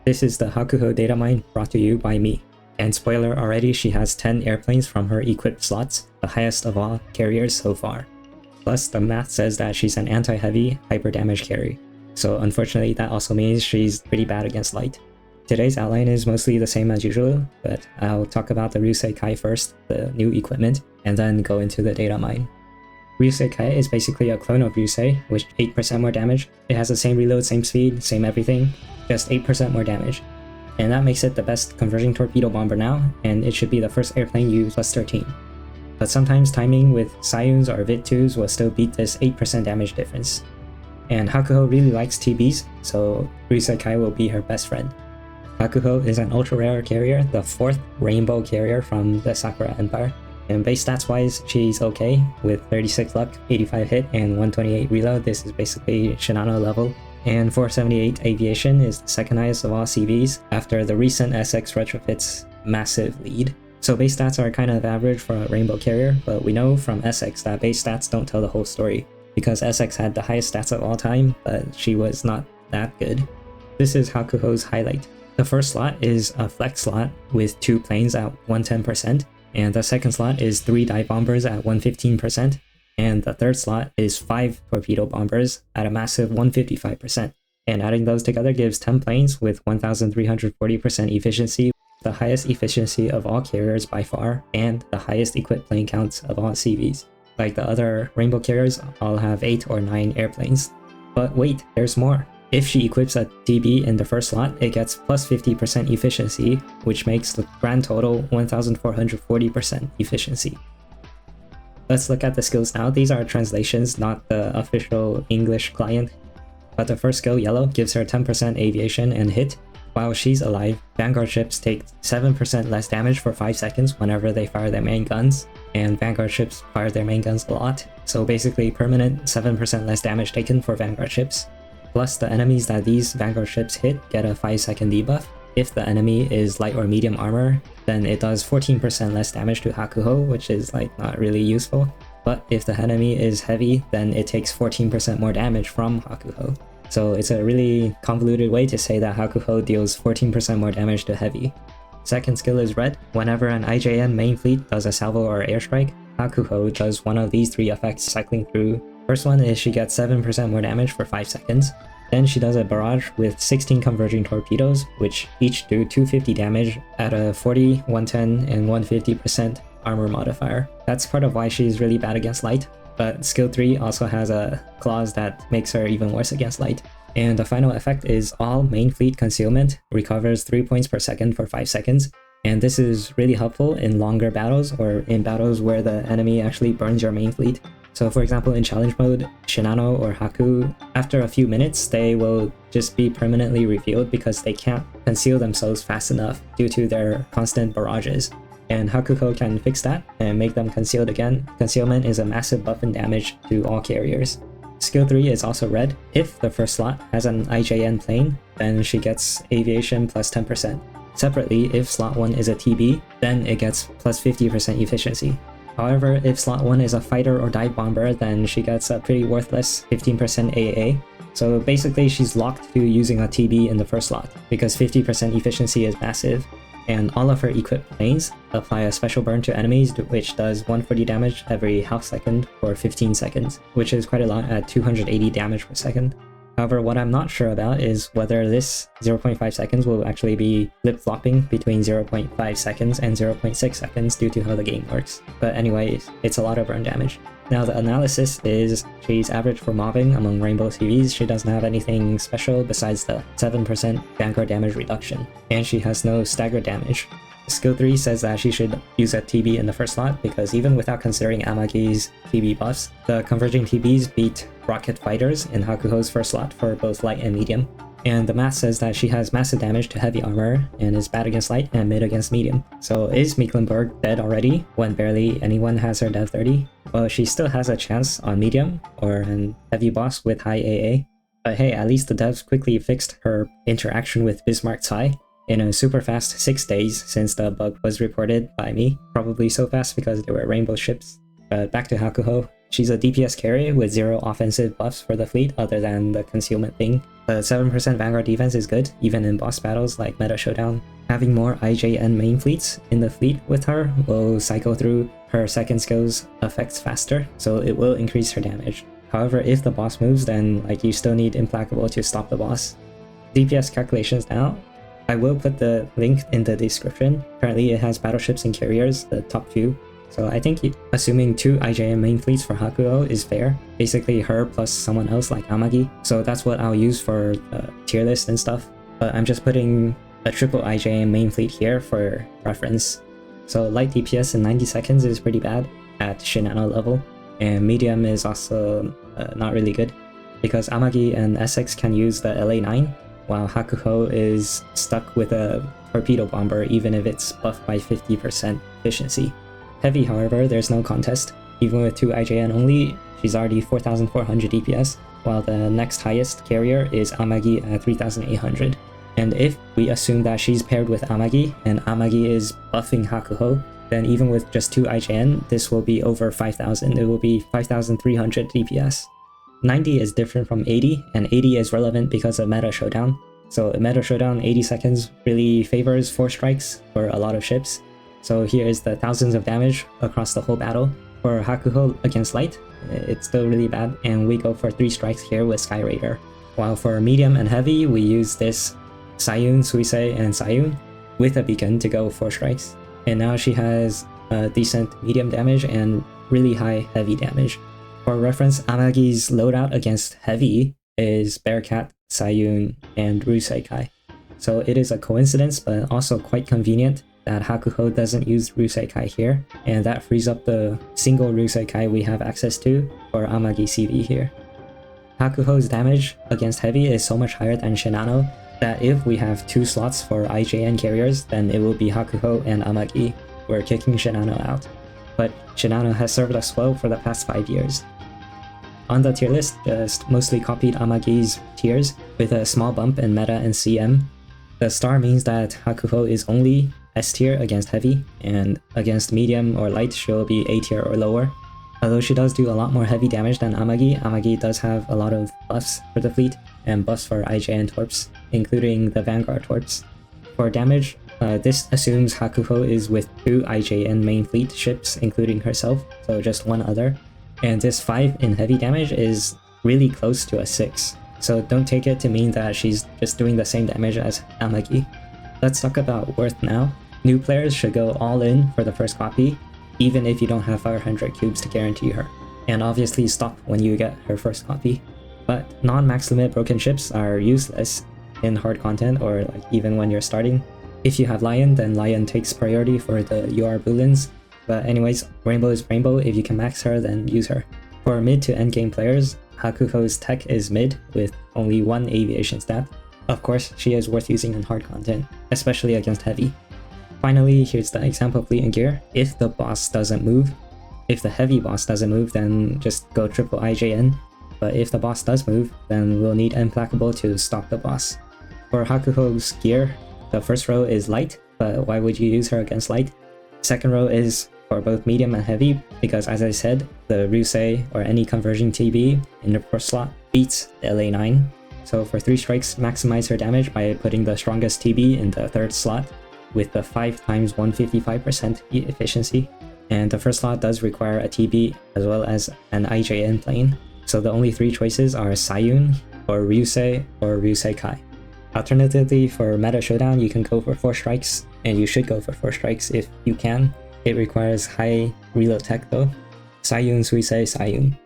This is the Hakuhou Datamine brought to you by me. And spoiler already, she has 10 airplanes from her equipped slots, the highest of all carriers so far. Plus, the math says that she's an anti-heavy, hyper damage carry. So unfortunately, that also means she's pretty bad against light. Today's outline is mostly the same as usual, but I'll talk about the Ryusei Kai first, the new equipment, and then go into the Datamine. Ryusei Kai is basically a clone of Ryusei, with 8% more damage. It has the same reload, same speed, same everything, just 8% more damage. And that makes it the best converging torpedo bomber now, and it should be the first airplane used plus 13. But sometimes timing with Sayuns or Vit2s will still beat this 8% damage difference. And Hakuhou really likes TBs, so Ryusei Kai will be her best friend. Hakuhou is an ultra rare carrier, the 4th rainbow carrier from the Sakura Empire. And base stats wise, she's okay, with 36 luck, 85 hit, and 128 reload. This is basically Shinano level. And 478 aviation is the second highest of all CVs after the recent SX retrofit's massive lead. So base stats are kind of average for a rainbow carrier, but we know from SX that base stats don't tell the whole story, because SX had the highest stats of all time, but she was not that good. This is Hakuhou's highlight. The first slot is a flex slot with 2 planes at 110%, and the second slot is 3 dive bombers at 115%. And the third slot is 5 torpedo bombers at a massive 155%. And adding those together gives 10 planes with 1340% efficiency, the highest efficiency of all carriers by far, and the highest equipped plane counts of all CVs. Like the other rainbow carriers, all have 8 or 9 airplanes. But wait, there's more. If she equips a TB in the first slot, it gets plus 50% efficiency, which makes the grand total 1440% efficiency. Let's look at the skills now. These are translations, not the official English client. But the first skill, yellow, gives her 10% aviation and hit. While she's alive, Vanguard ships take 7% less damage for 5 seconds whenever they fire their main guns, and Vanguard ships fire their main guns a lot. So basically permanent 7% less damage taken for Vanguard ships. Plus the enemies that these Vanguard ships hit get a 5-second debuff. If the enemy is light or medium armor, then it does 14% less damage to Hakuhou, which is like not really useful. But if the enemy is heavy, then it takes 14% more damage from Hakuhou. So it's a really convoluted way to say that Hakuhou deals 14% more damage to heavy. Second skill is red. Whenever an IJN main fleet does a salvo or airstrike, Hakuhou does one of these 3 effects cycling through. First one is she gets 7% more damage for 5 seconds. Then she does a barrage with 16 converging torpedoes, which each do 250 damage at a 40, 110, and 150% armor modifier. That's part of why she's really bad against light, but skill 3 also has a clause that makes her even worse against light. And the final effect is all main fleet concealment recovers 3 points per second for 5 seconds, and this is really helpful in longer battles or in battles where the enemy actually burns your main fleet. So for example, in challenge mode, Shinano or Haku, after a few minutes, they will just be permanently revealed because they can't conceal themselves fast enough due to their constant barrages. And Hakuhou can fix that and make them concealed again. Concealment is a massive buff in damage to all carriers. Skill 3 is also red. If the first slot has an IJN plane, then she gets aviation plus 10%. Separately, if slot 1 is a TB, then it gets plus 50% efficiency. However, if slot 1 is a fighter or dive bomber, then she gets a pretty worthless 15% AAA. So basically she's locked to using a TB in the first slot, because 50% efficiency is massive, and all of her equipped planes apply a special burn to enemies which does 140 damage every half second for 15 seconds, which is quite a lot at 280 damage per second. However, what I'm not sure about is whether this 0.5 seconds will actually be flip-flopping between 0.5 seconds and 0.6 seconds due to how the game works. But anyways, it's a lot of burn damage. Now the analysis is she's average for mobbing among Rainbow CVs. She doesn't have anything special besides the 7% Vanguard damage reduction, and she has no stagger damage. Skill 3 says that she should use a TB in the first slot because even without considering Amagi's TB buffs, the converging TBs beat rocket fighters in Hakuhou's first slot for both light and medium. And the math says that she has massive damage to heavy armor and is bad against light and mid against medium. So is Mecklenburg dead already when barely anyone has her dev 30? Well, she still has a chance on medium or an heavy boss with high AA. But hey, at least the devs quickly fixed her interaction with Bismarck Tsai in a super fast 6 days since the bug was reported by me. Probably so fast because they were rainbow ships. But back to Hakuhou. she's a DPS carry with 0 offensive buffs for the fleet other than the concealment thing. The 7% Vanguard defense is good, even in boss battles like Meta Showdown. Having more IJN main fleets in the fleet with her will cycle through her second skill's effects faster, so it will increase her damage. However, if the boss moves, then you still need Implacable to stop the boss. DPS calculations now. I will put the link in the description. Currently it has battleships and carriers, the top few. So I think assuming 2 IJN main fleets for Hakuhou is fair. Basically her plus someone else like Amagi. So that's what I'll use for tier list and stuff. But I'm just putting a triple IJN main fleet here for reference. So light DPS in 90 seconds is pretty bad at Shinano level. And medium is also not really good, because Amagi and Essex can use the LA9, while Hakuhou is stuck with a torpedo bomber even if it's buffed by 50% efficiency. Heavy, however, there's no contest. Even with 2 IJN only, she's already 4,400 DPS, while the next highest carrier is Amagi at 3,800. And if we assume that she's paired with Amagi, and Amagi is buffing Hakuhou, then even with just 2 IJN, this will be over 5,000. It will be 5,300 DPS. 90 is different from 80, and 80 is relevant because of Meta Showdown. So in Meta Showdown, 80 seconds really favors 4 strikes for a lot of ships. So here is the thousands of damage across the whole battle. For Hakuhou against light, it's still really bad, and we go for 3 strikes here with Sky Raider. While for medium and heavy, we use this Sayun, Suisei, and Sayun with a beacon to go 4 strikes. And now she has decent medium damage and really high heavy damage. For reference, Amagi's loadout against heavy is Bearcat, Sayun, and Ruseikai. So it is a coincidence, but also quite convenient that Hakuhou doesn't use Ruseikai here, and that frees up the single Ruseikai we have access to for Amagi CV here. Hakuhou's damage against heavy is so much higher than Shinano that if we have 2 slots for IJN carriers, then it will be Hakuhou and Amagi. We're kicking Shinano out. But Shinano has served us well for the past 5 years. On the tier list, just mostly copied Amagi's tiers with a small bump in meta and CM. The star means that Hakuhou is only S tier against heavy, and against medium or light she'll be A tier or lower. Although she does do a lot more heavy damage than Amagi, Amagi does have a lot of buffs for the fleet and buffs for IJN torps, including the Vanguard torps. For damage, this assumes Hakuhou is with 2 IJN main fleet ships, including herself, so just 1 other. And this 5 in heavy damage is really close to a 6, so don't take it to mean that she's just doing the same damage as Amagi. Let's talk about worth now. New players should go all in for the first copy, even if you don't have 500 cubes to guarantee her. And obviously stop when you get her first copy. But non-max limit broken ships are useless in hard content or even when you're starting. If you have Lion, then Lion takes priority for the UR Boolins. But anyways, Rainbow is Rainbow. If you can max her, then use her. For mid to end game players, Hakuhou's tech is mid with only 1 aviation stat. Of course, she is worth using in hard content, especially against heavy. Finally, here's the example fleet and gear. If the boss doesn't move, if the heavy boss doesn't move, then just go triple IJN. But if the boss does move, then we'll need Implacable to stop the boss. For Hakuhou's gear, the first row is light, but why would you use her against light? Second row is for both medium and heavy, because as I said, the Rusei or any conversion TB in the first slot beats the LA9. So for 3 strikes, maximize her damage by putting the strongest TB in the 3rd slot with the 5 times 155% efficiency. And the first slot does require a TB as well as an IJN plane. So the only 3 choices are Sayun, or Ryusei, or Ruseikai. Alternatively, for Meta Showdown, you can go for 4 strikes, and you should go for 4 strikes if you can. It requires high reload tech though. Sayun, Suisei, Sayun.